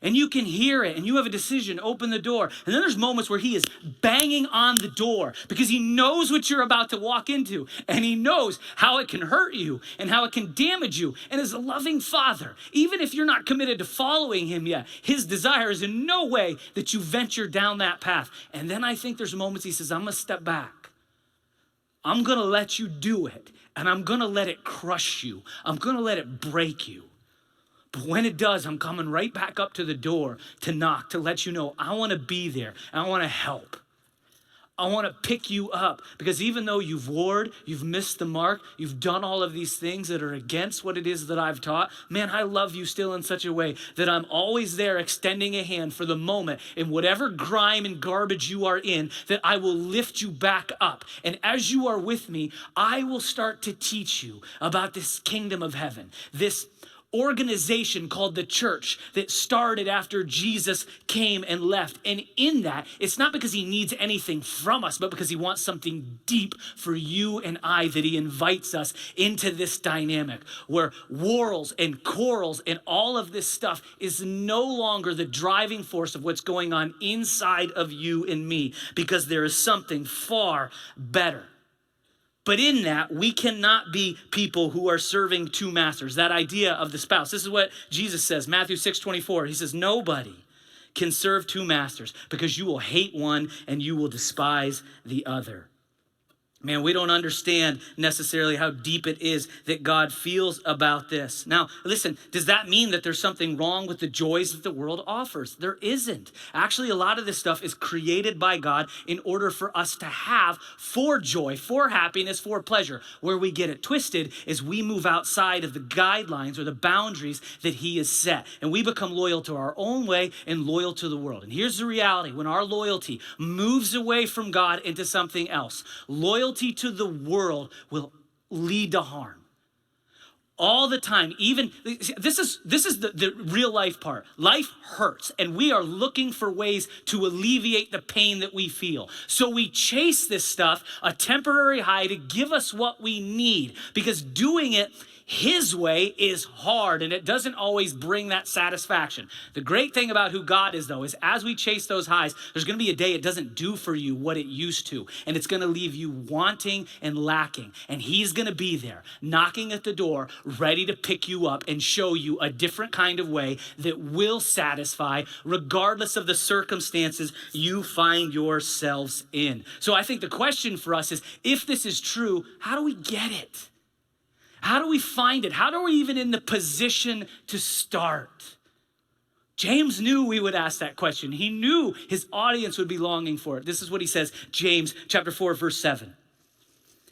And you can hear it and you have a decision, open the door. And then there's moments where he is banging on the door because he knows what you're about to walk into. And he knows how it can hurt you and how it can damage you. And as a loving father, even if you're not committed to following him yet, his desire is in no way that you venture down that path. And then I think there's moments he says, I'm gonna step back. I'm gonna let you do it. And I'm gonna let it crush you. I'm gonna let it break you. But when it does, I'm coming right back up to the door to knock, to let you know I want to be there. I want to help. I want to pick you up because even though you've warred, you've missed the mark, you've done all of these things that are against what it is that I've taught, man, I love you still in such a way that I'm always there extending a hand for the moment in whatever grime and garbage you are in, that I will lift you back up. And as you are with me, I will start to teach you about this kingdom of heaven, this organization called the church that started after Jesus came and left. And in that, it's not because he needs anything from us, but because he wants something deep for you and I, that he invites us into this dynamic where whorls and quarrels and all of this stuff is no longer the driving force of what's going on inside of you and me, because there is something far better. But in that, we cannot be people who are serving two masters. That idea of the spouse. This is what Jesus says, Matthew 6:24. He says, nobody can serve two masters because you will hate one and you will despise the other. Man, we don't understand necessarily how deep it is that God feels about this. Now, listen, does that mean that there's something wrong with the joys that the world offers? There isn't. Actually, a lot of this stuff is created by God in order for us to have for joy, for happiness, for pleasure. Where we get it twisted is we move outside of the guidelines or the boundaries that he has set. And we become loyal to our own way and loyal to the world. And here's the reality. When our loyalty moves away from God into something else, loyalty to the world will lead to harm. All the time. Even this is the real life part. Life hurts and we are looking for ways to alleviate the pain that we feel. So we chase this stuff, a temporary high, to give us what we need, because doing it his way is hard and it doesn't always bring that satisfaction. The great thing about who God is, though, is as we chase those highs, there's going to be a day it doesn't do for you what it used to, and it's going to leave you wanting and lacking. And he's going to be there knocking at the door, ready to pick you up and show you a different kind of way that will satisfy regardless of the circumstances you find yourselves in. So I think the question for us is, if this is true, how do we get it? How do we find it? How are we even in the position to start? James knew we would ask that question. He knew his audience would be longing for it. This is what he says, James chapter 4, verse 7.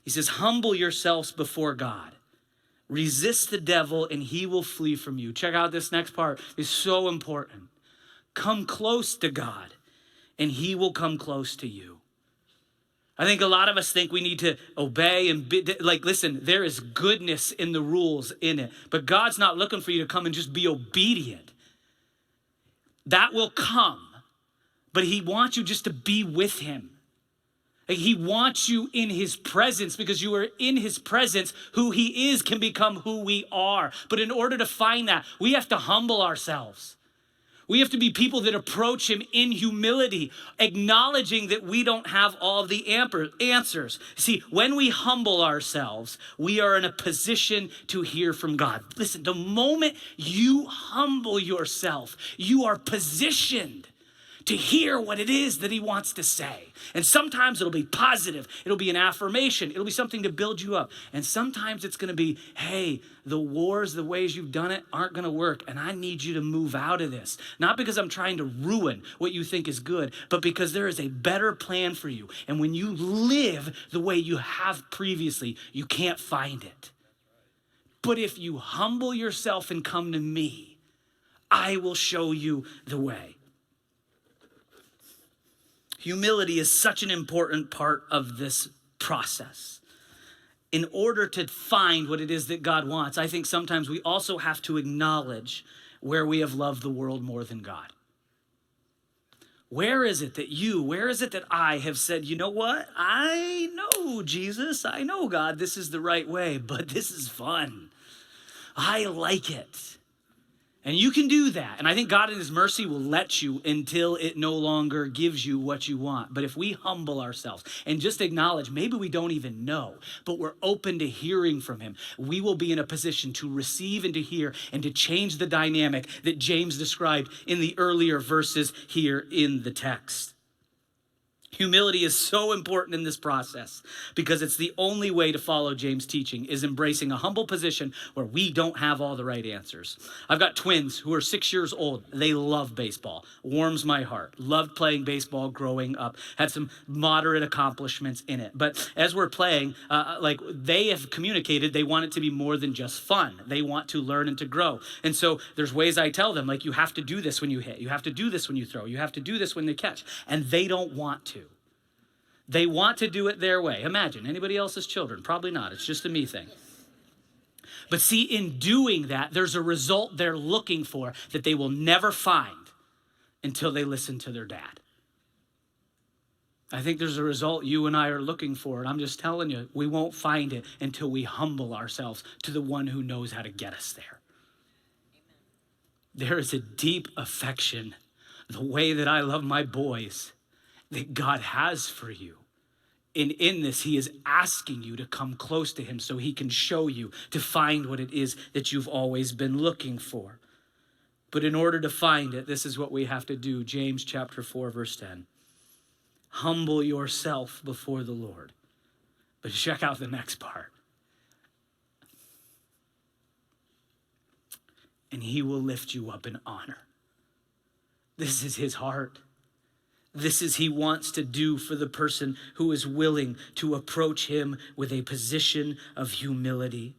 He says, humble yourselves before God. Resist the devil and he will flee from you. Check out this next part. It's so important. Come close to God and he will come close to you. I think a lot of us think we need to obey and listen, there is goodness in the rules in it, but God's not looking for you to come and just be obedient. That will come, but he wants you just to be with him. Like, he wants you in his presence, because you are in his presence. Who he is can become who we are. But in order to find that, we have to humble ourselves. We have to be people that approach him in humility, acknowledging that we don't have all of the answers. See, when we humble ourselves, we are in a position to hear from God. Listen, the moment you humble yourself, you are positioned to hear what it is that he wants to say. And sometimes it'll be positive. It'll be an affirmation. It'll be something to build you up. And sometimes it's going to be, hey, the wars, the ways you've done it aren't going to work. And I need you to move out of this. Not because I'm trying to ruin what you think is good, but because there is a better plan for you. And when you live the way you have previously, you can't find it. But if you humble yourself and come to me, I will show you the way. Humility is such an important part of this process. In order to find what it is that God wants, I think sometimes we also have to acknowledge where we have loved the world more than God. Where is it that I have said, you know what? I know Jesus, I know God, this is the right way, but this is fun. I like it. And you can do that. And I think God in his mercy will let you until it no longer gives you what you want. But if we humble ourselves and just acknowledge, maybe we don't even know, but we're open to hearing from him, we will be in a position to receive and to hear and to change the dynamic that James described in the earlier verses here in the text. Humility is so important in this process because it's the only way to follow James' teaching, is embracing a humble position where we don't have all the right answers. I've got twins who are 6 years old. They love baseball. Warms my heart. Loved playing baseball growing up. Had some moderate accomplishments in it. But as we're playing, they have communicated they want it to be more than just fun. They want to learn and to grow. And so there's ways I tell them, like, you have to do this when you hit. You have to do this when you throw. You have to do this when they catch. And they don't want to. They want to do it their way. Imagine, anybody else's children? Probably not. It's just a me thing. But see, in doing that, there's a result they're looking for that they will never find until they listen to their dad. I think there's a result you and I are looking for, and I'm just telling you, we won't find it until we humble ourselves to the one who knows how to get us there. There is a deep affection, the way that I love my boys, that God has for you. And in this, he is asking you to come close to him so he can show you, to find what it is that you've always been looking for. But in order to find it, this is what we have to do. James chapter 4, verse 10. Humble yourself before the Lord. But check out the next part. And he will lift you up in honor. This is his heart. This is he wants to do for the person who is willing to approach him with a position of humility.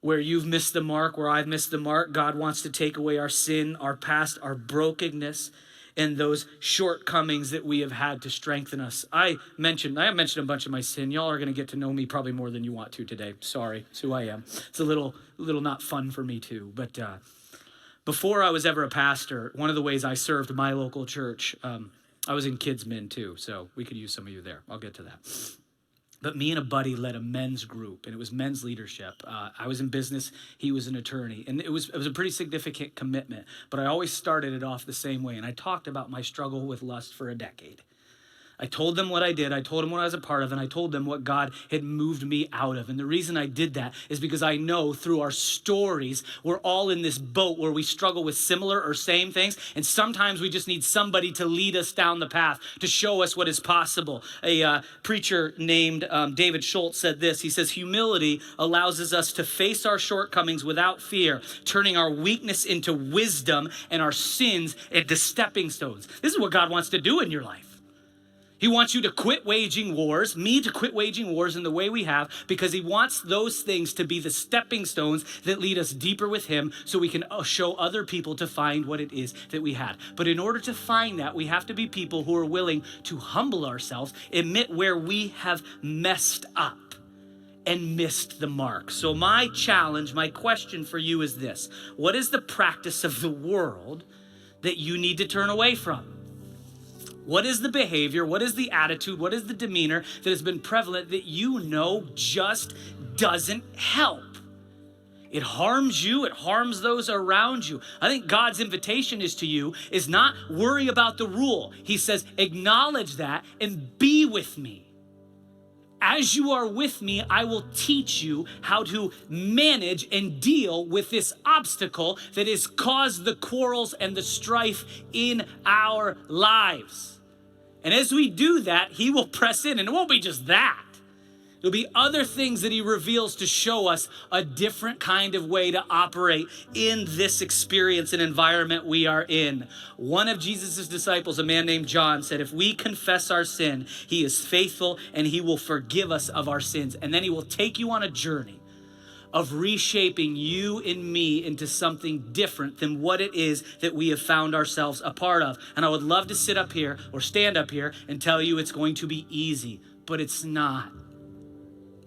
Where you've missed the mark, where I've missed the mark, God wants to take away our sin, our past, our brokenness, and those shortcomings that we have had to strengthen us. I have mentioned a bunch of my sin. Y'all are going to get to know me probably more than you want to today. Sorry, it's who I am. It's a little not fun for me too, but before I was ever a pastor, one of the ways I served my local church, I was in kids min too, so we could use some of you there. I'll get to that. But me and a buddy led a men's group, and it was men's leadership. I was in business, he was an attorney, and it was a pretty significant commitment. But I always started it off the same way, and I talked about my struggle with lust for a decade. I told them what I did. I told them what I was a part of, and I told them what God had moved me out of. And the reason I did that is because I know through our stories, we're all in this boat where we struggle with similar or same things. And sometimes we just need somebody to lead us down the path, to show us what is possible. A preacher named David Schultz said this. He says, humility allows us to face our shortcomings without fear, turning our weakness into wisdom and our sins into stepping stones. This is what God wants to do in your life. He wants you to quit waging wars, me to quit waging wars in the way we have, because he wants those things to be the stepping stones that lead us deeper with him so we can show other people to find what it is that we had. But in order to find that, we have to be people who are willing to humble ourselves, admit where we have messed up and missed the mark. So my challenge, my question for you is this: what is the practice of the world that you need to turn away from? What is the behavior? What is the attitude? What is the demeanor that has been prevalent that you know just doesn't help? It harms you. It harms those around you. I think God's invitation is to you is not worry about the rule. He says, acknowledge that and be with me. As you are with me, I will teach you how to manage and deal with this obstacle that has caused the quarrels and the strife in our lives. And as we do that, he will press in, and it won't be just that. It'll be other things that he reveals to show us a different kind of way to operate in this experience and environment we are in. One of Jesus' disciples, a man named John, said, if we confess our sin, he is faithful and he will forgive us of our sins. And then he will take you on a journey of reshaping you and me into something different than what it is that we have found ourselves a part of. And I would love to sit up here or stand up here and tell you it's going to be easy, but it's not.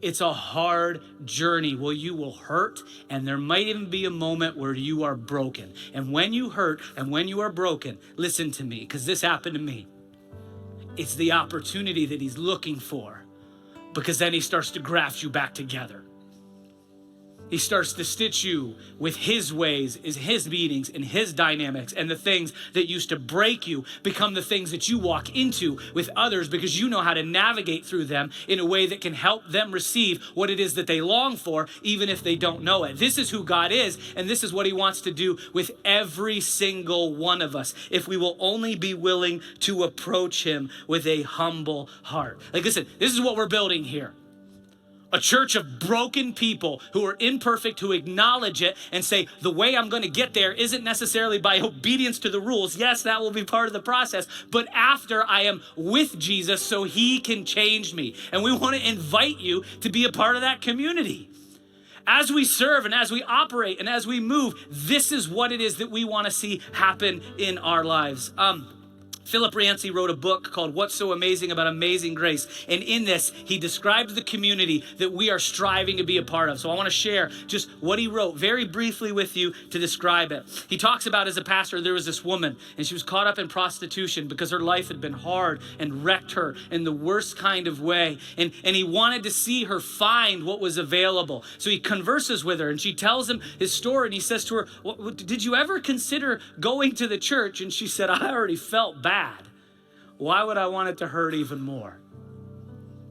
It's a hard journey where you will hurt, and there might even be a moment where you are broken. And when you hurt and when you are broken, listen to me, because this happened to me. It's the opportunity that he's looking for, because then he starts to graft you back together. He starts to stitch you with his ways, his meetings, and his dynamics, and the things that used to break you become the things that you walk into with others because you know how to navigate through them in a way that can help them receive what it is that they long for, even if they don't know it. This is who God is, and this is what he wants to do with every single one of us if we will only be willing to approach him with a humble heart. Like, listen, this is what we're building here. A church of broken people who are imperfect, who acknowledge it and say, the way I'm going to get there isn't necessarily by obedience to the rules. Yes, that will be part of the process, but after I am with Jesus so he can change me. And we want to invite you to be a part of that community. As we serve and as we operate and as we move, this is what it is that we want to see happen in our lives. Philip Yancey wrote a book called What's So Amazing About Amazing Grace. And in this, he describes the community that we are striving to be a part of. So I want to share just what he wrote very briefly with you to describe it. He talks about, as a pastor, there was this woman and she was caught up in prostitution because her life had been hard and wrecked her in the worst kind of way. And he wanted to see her find what was available. So he converses with her and she tells him his story and he says to her, did you ever consider going to the church? And she said, I already felt bad. Why would I want it to hurt even more?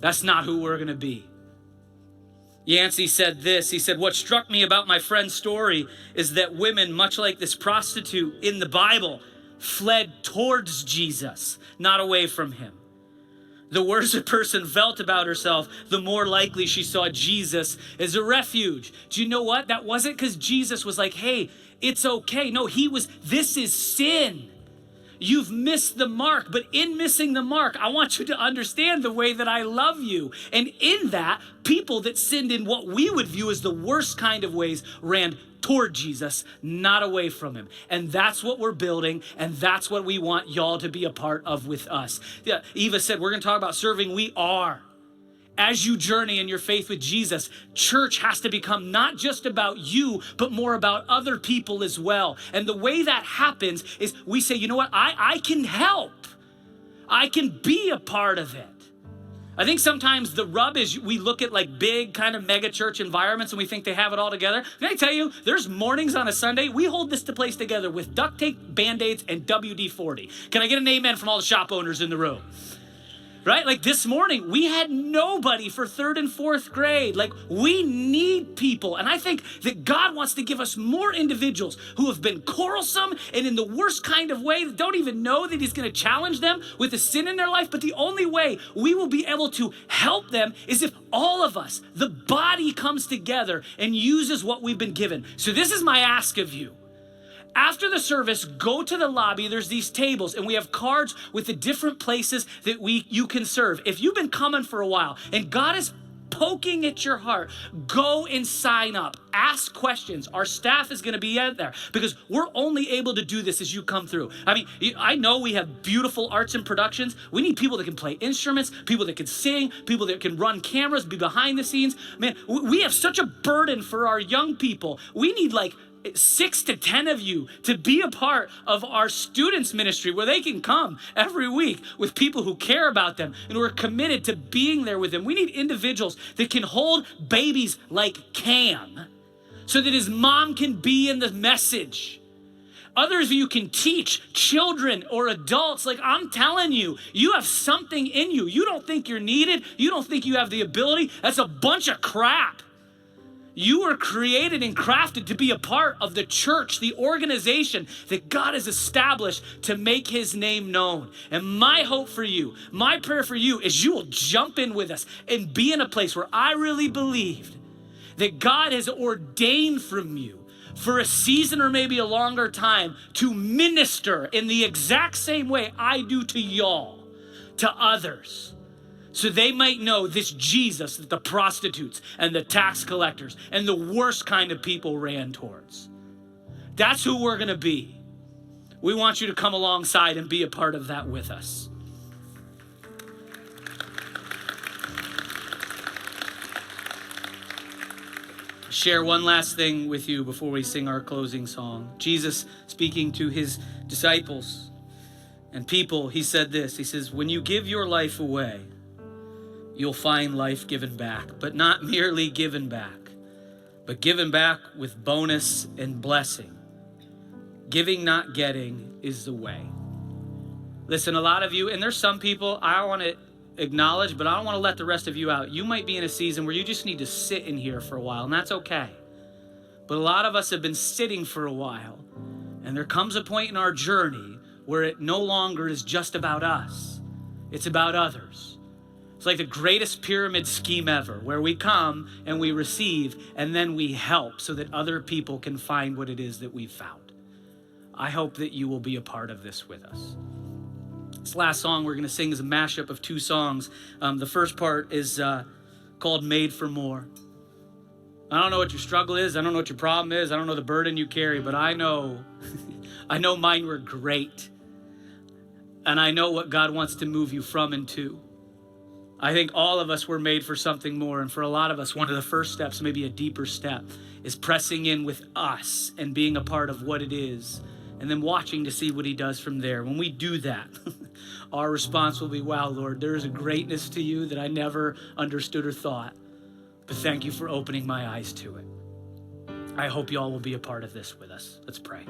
That's not who we're going to be. Yancey said this. He said, what struck me about my friend's story is that women, much like this prostitute in the Bible, fled towards Jesus, not away from him. The worse a person felt about herself, the more likely she saw Jesus as a refuge. Do you know what? That wasn't because Jesus was like, hey, it's okay. No, this is sin. You've missed the mark, but in missing the mark, I want you to understand the way that I love you. And in that, people that sinned in what we would view as the worst kind of ways ran toward Jesus, not away from him. And that's what we're building, and that's what we want y'all to be a part of with us. Yeah, Eva said, we're going to talk about serving. We are. As you journey in your faith with Jesus, church has to become not just about you, but more about other people as well. And the way that happens is we say, you know what? I can help. I can be a part of it. I think sometimes the rub is we look at like big kind of mega church environments and we think they have it all together. Can I tell you, there's mornings on a Sunday, we hold this place together with duct tape, Band-Aids, and WD-40. Can I get an amen from all the shop owners in the room? Right? Like this morning, we had nobody for 3rd and 4th grade. Like, we need people. And I think that God wants to give us more individuals who have been quarrelsome and in the worst kind of way that don't even know that he's going to challenge them with the sin in their life. But the only way we will be able to help them is if all of us, the body, comes together and uses what we've been given. So this is my ask of you. After the service, go to the lobby. There's these tables, and we have cards with the different places that you can serve. If you've been coming for a while and God is poking at your heart, go and sign up. Ask questions. Our staff is going to be out there because we're only able to do this as you come through. I mean, I know we have beautiful arts and productions. We need people that can play instruments, people that can sing, people that can run cameras, be behind the scenes. Man, we have such a burden for our young people. We need like 6 to 10 of you to be a part of our students ministry where they can come every week with people who care about them and who are committed to being there with them. We need individuals that can hold babies like Cam so that his mom can be in the message. Others of you can teach children or adults. Like, I'm telling you, you have something in you. You don't think you're needed. You don't think you have the ability. That's a bunch of crap. You were created and crafted to be a part of the church, the organization that God has established to make his name known. And my hope for you, my prayer for you is you will jump in with us and be in a place where I really believe that God has ordained from you for a season or maybe a longer time to minister in the exact same way I do to y'all, to others. So they might know this Jesus that the prostitutes and the tax collectors and the worst kind of people ran towards. That's who we're going to be. We want you to come alongside and be a part of that with us. Share one last thing with you before we sing our closing song. Jesus speaking to his disciples and people, he said this. He says, when you give your life away, you'll find life given back, but not merely given back, but given back with bonus and blessing. Giving, not getting, is the way. Listen, a lot of you, and there's some people I want to acknowledge, but I don't want to let the rest of you out. You might be in a season where you just need to sit in here for a while, and that's okay. But a lot of us have been sitting for a while, and there comes a point in our journey where it no longer is just about us. It's about others. It's like the greatest pyramid scheme ever, where we come and we receive and then we help so that other people can find what it is that we've found. I hope that you will be a part of this with us. This last song we're going to sing is a mashup of 2 songs. The first part is called Made for More. I don't know what your struggle is. I don't know what your problem is. I don't know the burden you carry, but I know, I know mine were great. And I know what God wants to move you from and to. I think all of us were made for something more. And for a lot of us, one of the first steps, maybe a deeper step, is pressing in with us and being a part of what it is and then watching to see what he does from there. When we do that, our response will be, wow, Lord, there is a greatness to you that I never understood or thought. But thank you for opening my eyes to it. I hope y'all will be a part of this with us. Let's pray.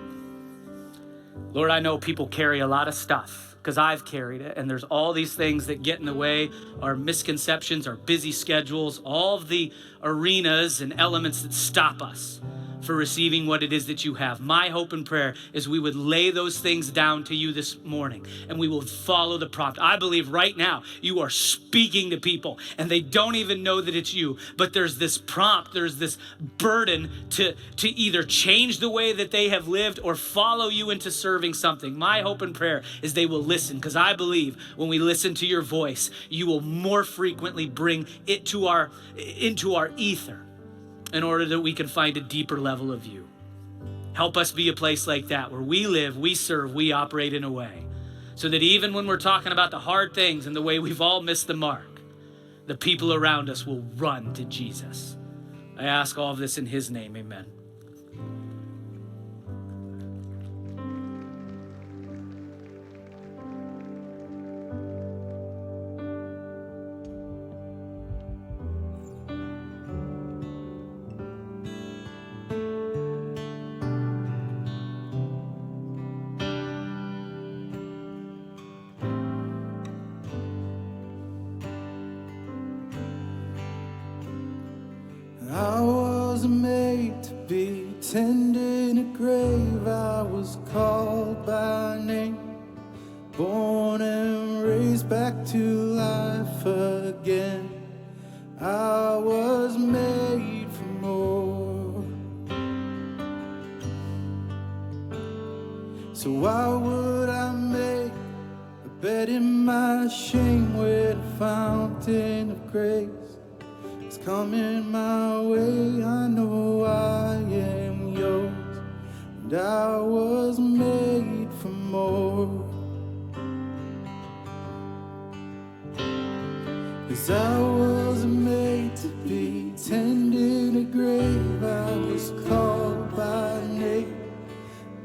Lord, I know people carry a lot of stuff, because I've carried it, and there's all these things that get in the way, our misconceptions, our busy schedules, all of the arenas and elements that stop us for receiving what it is that you have. My hope and prayer is we would lay those things down to you this morning and we will follow the prompt. I believe right now you are speaking to people and they don't even know that it's you, but there's this prompt, there's this burden to either change the way that they have lived or follow you into serving something. My hope and prayer is they will listen, because I believe when we listen to your voice, you will more frequently bring it to into our ether, in order that we can find a deeper level of you. Help us be a place like that where we live, we serve, we operate in a way so that even when we're talking about the hard things and the way we've all missed the mark, the people around us will run to Jesus. I ask all of this in his name, amen. I was made to be tending a grave. I was called by name, born and raised back to life again. I was made for more. So why would I make a bed in my shame when a fountain of grace is coming my way? I know I am yours, and I was made for more. 'Cause I was made to be tending a grave. I was called by name,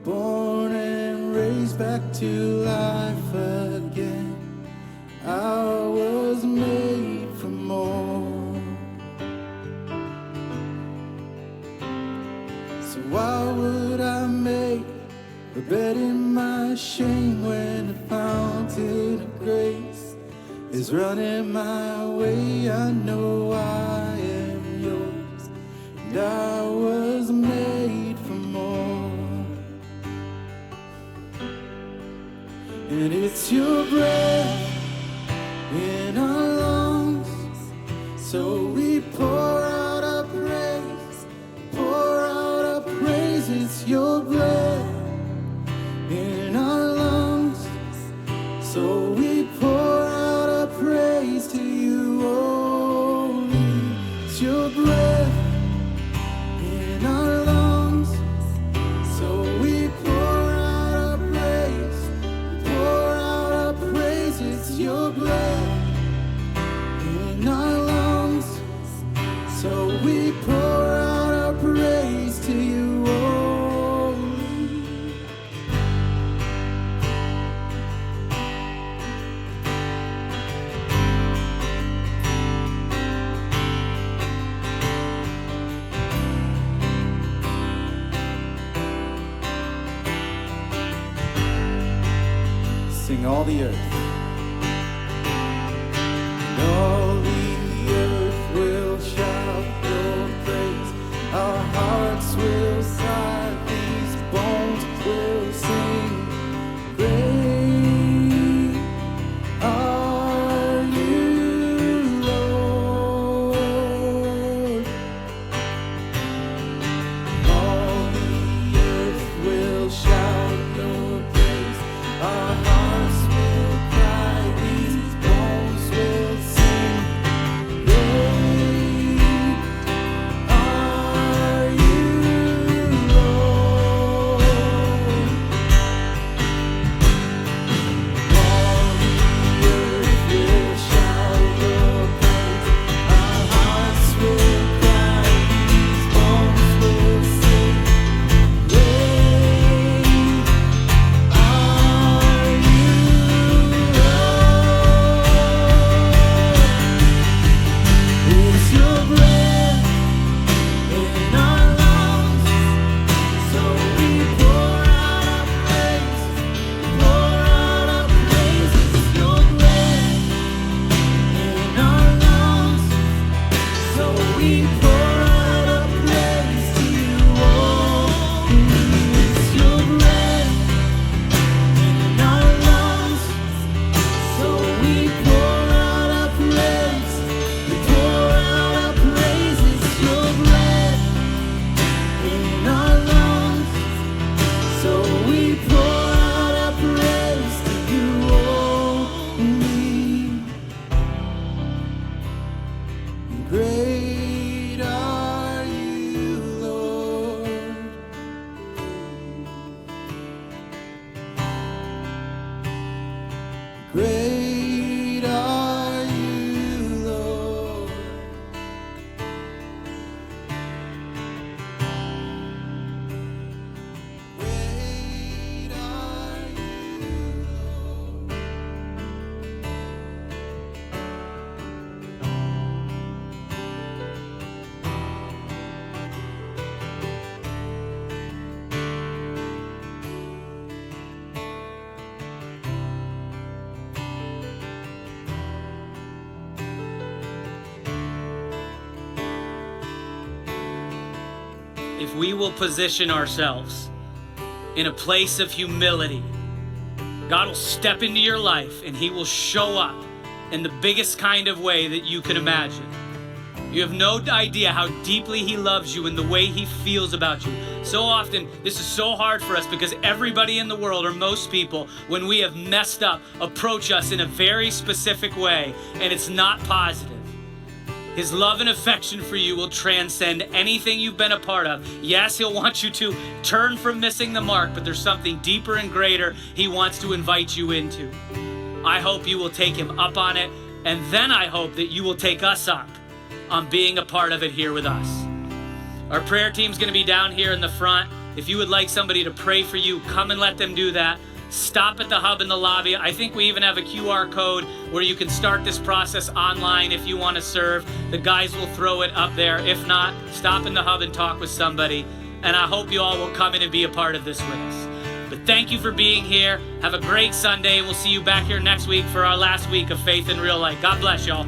born and raised back to life again. I was made for more. So why would I make a bed in my shame when the fountain of grace is running my way? I know I am yours, and I was made for more. And it's your breath in our lungs, so we pour out our praise, pour out our praise. It's your breath in our lungs, so we pour out our praise to you only. It's your breath in our lungs, so we pour out our praise, pour out our praise. It's your breath in our lungs, so we pour out our praise to you only. Sing all the earth. And all the earth will shout your praise. Our hearts will sigh, these bones will sing. Great are you, Lord. All the earth will shout your praise. Our hearts will cry, these bones will sing. Great are you, Lord. All the earth will shout your praise. Our hearts will cry, these bones will sing. Great are you, Lord. It's your breath in our lungs, so we pour out our praise, pour out our praise. It's your breath in our lungs, so we pour out our praise to you only. It's your breath in our lungs, so we pour out our praise, we pour out our praise. It's your breath in our lungs, so we pour out our praise to you only. Great are you, Lord. Great are you, Lord. Great are you, Lord. If we will position ourselves in a place of humility, God will step into your life and he will show up in the biggest kind of way that you can imagine. You have no idea how deeply he loves you and the way he feels about you. So often, this is so hard for us because everybody in the world, or most people, when we have messed up, approach us in a very specific way, and it's not positive. His love and affection for you will transcend anything you've been a part of. Yes, he'll want you to turn from missing the mark, but there's something deeper and greater he wants to invite you into. I hope you will take him up on it, and then I hope that you will take us up on being a part of it here with us. Our prayer team's gonna be down here in the front. If you would like somebody to pray for you, come and let them do that. Stop at the hub in the lobby. I think we even have a QR code where you can start this process online if you want to serve. The guys will throw it up there. If not, stop in the hub and talk with somebody. And I hope you all will come in and be a part of this with us. But thank you for being here. Have a great Sunday. We'll see you back here next week for our last week of Faith in Real Life. God bless y'all.